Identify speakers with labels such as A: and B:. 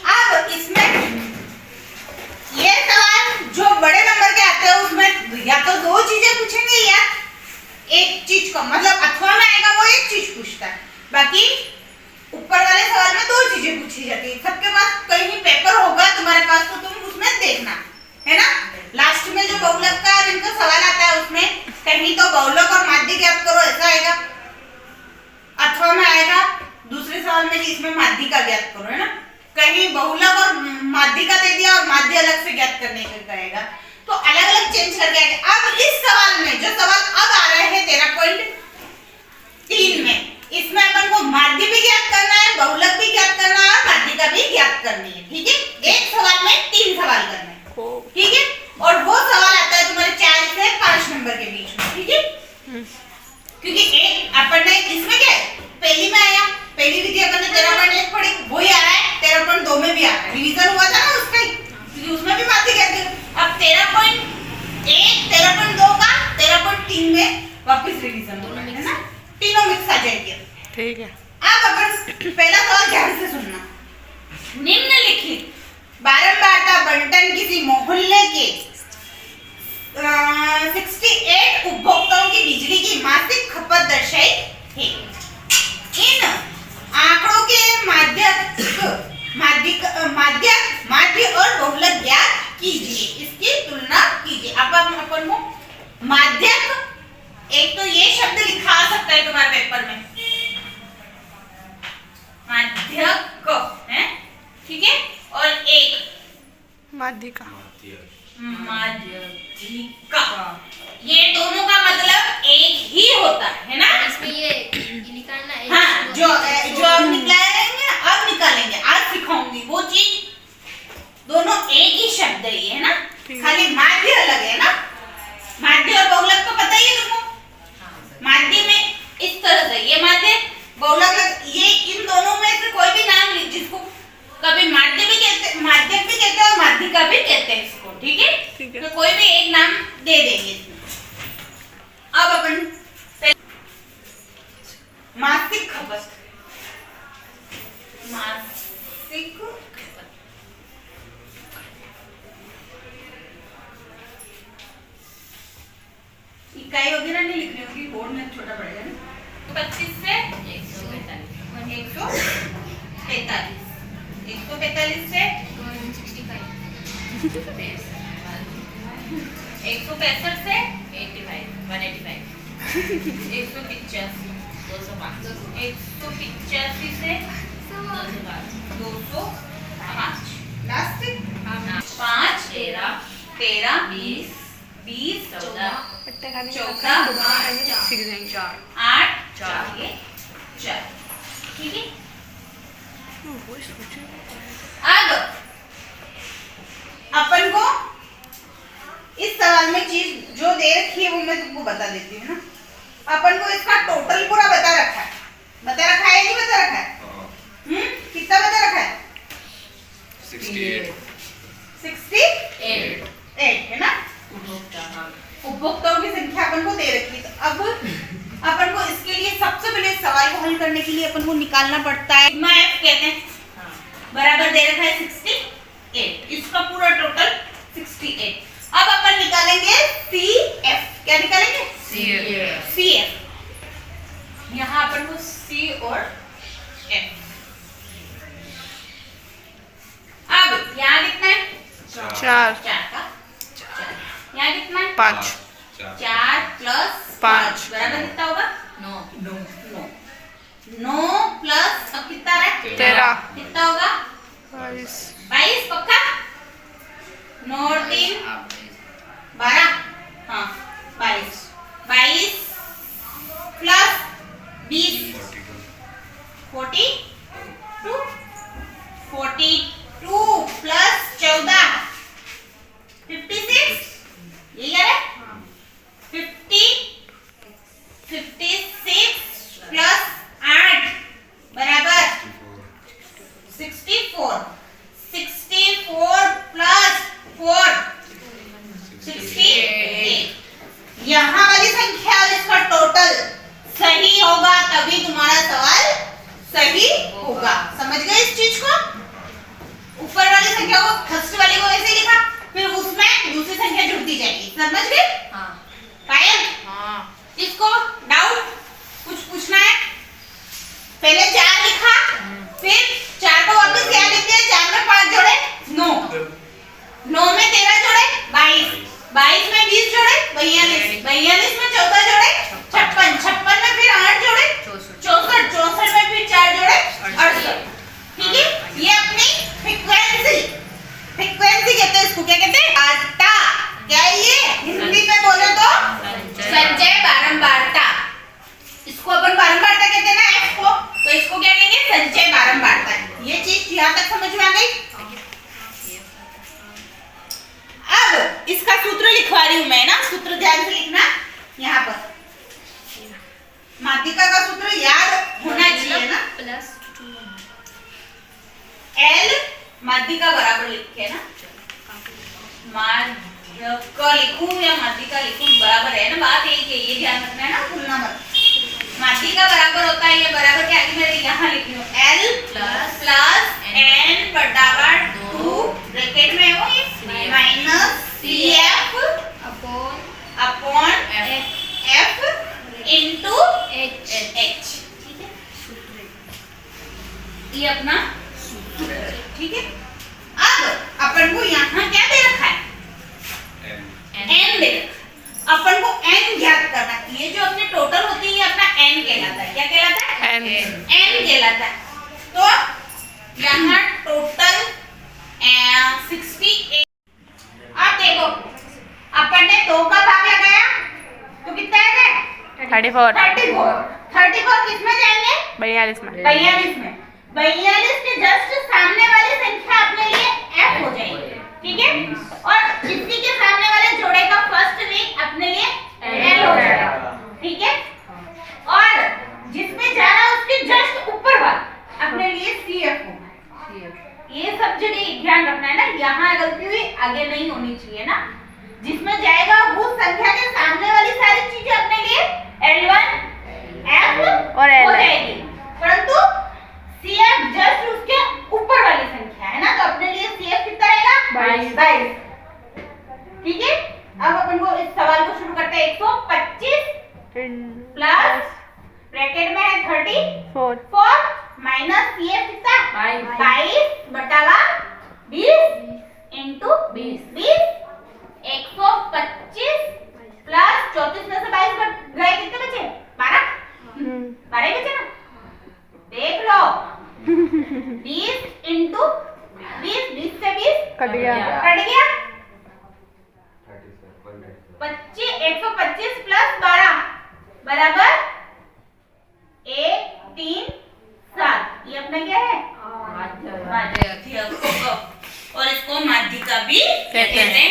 A: अब इसमें ये सवाल जो बड़े नंबर के आते हैं उसमें या तो दो चीजें पूछेंगे या एक चीज को, मतलब अथवा में आएगा वो एक चीज पूछता है, बाकी ऊपर वाले सवाल में दो चीजें पूछी जाती है। सबके पास कहीं पेपर होगा तुम्हारे पास तो तुम उसमें देखना है ना। लास्ट में जो बहुलक का जिनका सवाल आता है उसमें कहीं तो बहुलक और माध्य ज्ञात करो ऐसा आएगा, अथवा में आएगा दूसरे सवाल में इसमें माध्य का ज्ञात करो, है ना। कहीं बहुलक और माध्य का दे दिया और माध्य अलग से ज्ञात करने का कहेगा, तो अलग अलग चेंज करके आएगा। अब इस सवाल में जो सवाल अब आ रहे हैं 13.3 में, इसमें अपन को माध्य भी ज्ञात करना है, बहुलक भी ज्ञात करना है और माध्य का भी ज्ञात करनी है, ठीक है। एक सवाल में 3 सवाल करने हैं, ठीक है। और वो सवाल आता है तुम्हारे 4 से 5 नंबर के बीच में, ठीक है। क्योंकि एक अपन ने इसमें क्या है, पहली में आया, पहली विधि अपन ने 13.1 पढ़ी, वही आ रहा है 13.2 में भी आ रहा है, रिवीजन हुआ था ना उसका ही, क्योंकि उसमें भी माध्य ज्ञात कर। अब 13.1 13.2 का 13.3 में वापस रिवीजन हो रहा है ना, तीनों मिक्स आ जाएंगे,
B: ठीक है।
A: अब अपन पहला सवाल ध्यान से सुनना। निम्नलिखित बारंबारता बंटन किसी मोहल्ले के 68 उपभोक्ताओं की बिजली की मासिक खपत दर्शाई है। इन आंकड़ों के माध्य और बहुलक ज्ञात कीजिए, इसकी तुलना कीजिए। अब अपन को माध्यक, एक तो ये शब्द लिखा आ सकता है तुम्हारे पेपर में, माध्यक है, ठीक है। और एक
B: माध्यिका,
A: माध्यिका, ये दोनों का मतलब एक ही होता है ना।
C: इसमें ये निकालना है।
A: हाँ, जो अब निकालेंगे आज सिखाऊंगी वो चीज, दोनों एक ही शब्द ही है ना, खाली माध्य अलग है ना। माध्य और बहुलक तो पता ही है तुमको, माध्य में इस तरह से ये माध्य, बहुलक ये, इन दोनों में से कोई भी नाम लीजिए, जिसको कभी माध्य भी कहते, माध्यक भी कहते हैं और माध्यिका भी कहते हैं इसको, ठीक है। तो कोई भी एक नाम दे देंगे इसमें। अब अपन मासिक खपत, मासिक इकाई वगैरह नहीं लिखनी होगी, बोर्ड में छोटा पड़ेगा ना। 25 से 145 145 से
C: 165
A: 165 से 185 185 205 185 से 205 लास्ट 5 13 20 20 14
B: सीख जाएंगे।
A: 8 4 ठीक है। अब अपन को इस सवाल में चीज जो दे रखी है वो मैं तुमको बता देती हूँ ना। अपन को इसका टोटल पूरा बता रखा है या नहीं बता रखा है? कितना बता रखा है? 68 है ना। उपभोक्ताओं की संख्या अपन को दे रखी है। तो अब अपन को इसके लिए सबसे पहले सवाल को हल करने के लिए अपन को निकालना पड़ता है सिग्मा एफ कहते हैं, बराबर दे रखा है 68, इसका पूरा टोटल 68। अब अपन निकालेंगे सी एफ। क्या निकालेंगे? C F. यहाँ अपन को सी और एफ। अब यहाँ कितना है? 4 का 4। यहाँ कितना है?
B: 5।
A: 4 प्लस 5 बराबर कितना होगा? 9 प्लस अब कितना रहा?
B: 13
A: कितना होगा? 22 पक्का? 9 और 3 12। हाँ 22 प्लस 20 42 प्लस 14 56। यही आ रहा है? 56 प्लस 8 बराबर 64 प्लस 4 68। यहाँ वाली संख्या और इसका टोटल सही होगा तभी तुम्हारा सवाल सही होगा। समझ गए इस चीज को? ऊपर वाली संख्या को फर्स्ट वाली को ऐसे लिखा, फिर उसमें दूसरी संख्या जुड़ती जाएगी। समझ गए?
C: हाँ
A: पायल?
B: हाँ।
A: किसको डाउट कुछ पूछना है? पहले 4 लिखा, फिर 4 को वापस क्या लिख दिया? 4 में 5 जोड़े 9, 9 में 13 जोड़े 22, 22 में 20 जोड़े 42, 42 में 14 जोड़े 56, 56 में फिर 8 जोड़े 64, 64 में फिर 4 जोड़े 68। ठीक है? ये अपनी फ्रीक्वेंसी कहते हैं इसको। क्या कहते हैं? बारता। क्या है ये? हिंदी में बोले तो संचय बारंबारता। इसको अपन बारंबारता कहते हैं ना एफ को, तो इसको क्या कहेंगे? संचय बारंबारता। ये चीज यहाँ तक समझ में आ गई? अब इसका सूत्र लिखवा रही हूं मैं ना, सूत्र ध्यान से लिखना यहाँ पर। माध्यिका का सूत्र याद होना चाहिए ना।
C: +2
A: L माध्यिका बराबर लिखे ना, माध्यिका लिखूं या माध्यिका लिखूं बराबर है ना, बात एक है, ये ध्यान रखना है ना, भूलना मत। माध्यिका बराबर होता है, ये बराबर के आगे मैं यहाँ लिख रही हूँ L प्लस n बराबर 2 ब्रैकेट में हो ये minus CF upon F into H। ठीक है, ये अपना ठीक है। अब अपन को यहाँ क्या दे रखा है? n दे रखा। अपन को n ज्ञात करना है। ये जो अपने टोटल होती है ये अपना n कहलाता है। क्या कहलाता है? n कहलाता है। तो यहाँ टोटल 68। अब देखो अपन ने 2 का भाग लगाया तो कितना आएगा? 34 किसमें जाएंगे?
B: 42 में।
A: 42 में। 42 के जस्ट सामने वाली संख्या अपने लिए f हो जाएगी। ठीक है, और इसी के सामने वाले जोड़े का फर्स्ट वीक अपने लिए l हो जाएगा। ठीक है, और जिसमें जा रहा है उसके जस्ट ऊपर वाला अपने लिए cf होगा। ये सब जगह ध्यान रखना है ना, यहाँ गलती हुई आगे नहीं होनी चाहिए ना। जिसमें जाएगा वो संख्या के सामने वाली सारी चीजें अपने लिए L1 F
B: और L
A: हो जाएगी, परंतु CF जस्ट उसके ऊपर वाली संख्या है ना, तो अपने लिए CF कितना रहेगा? 22। ठीक है, अब अपन को इस सवाल को शुरू करते हैं। 125 प्लस ब्रैकेट में है 34 माइनस CF कितना? 22 बटावा 20 इंटू 20। 125 प्लस 34 में से 22 गए, कितने बचे? 12 ही बचे ना, देख लो। 20 इंटू 20 से 20 कट गया। 125 प्लस 12 बराबर 1 3 7। ये अपना क्या है? माध्यक। और इसको माध्यिका भी कहते हैं।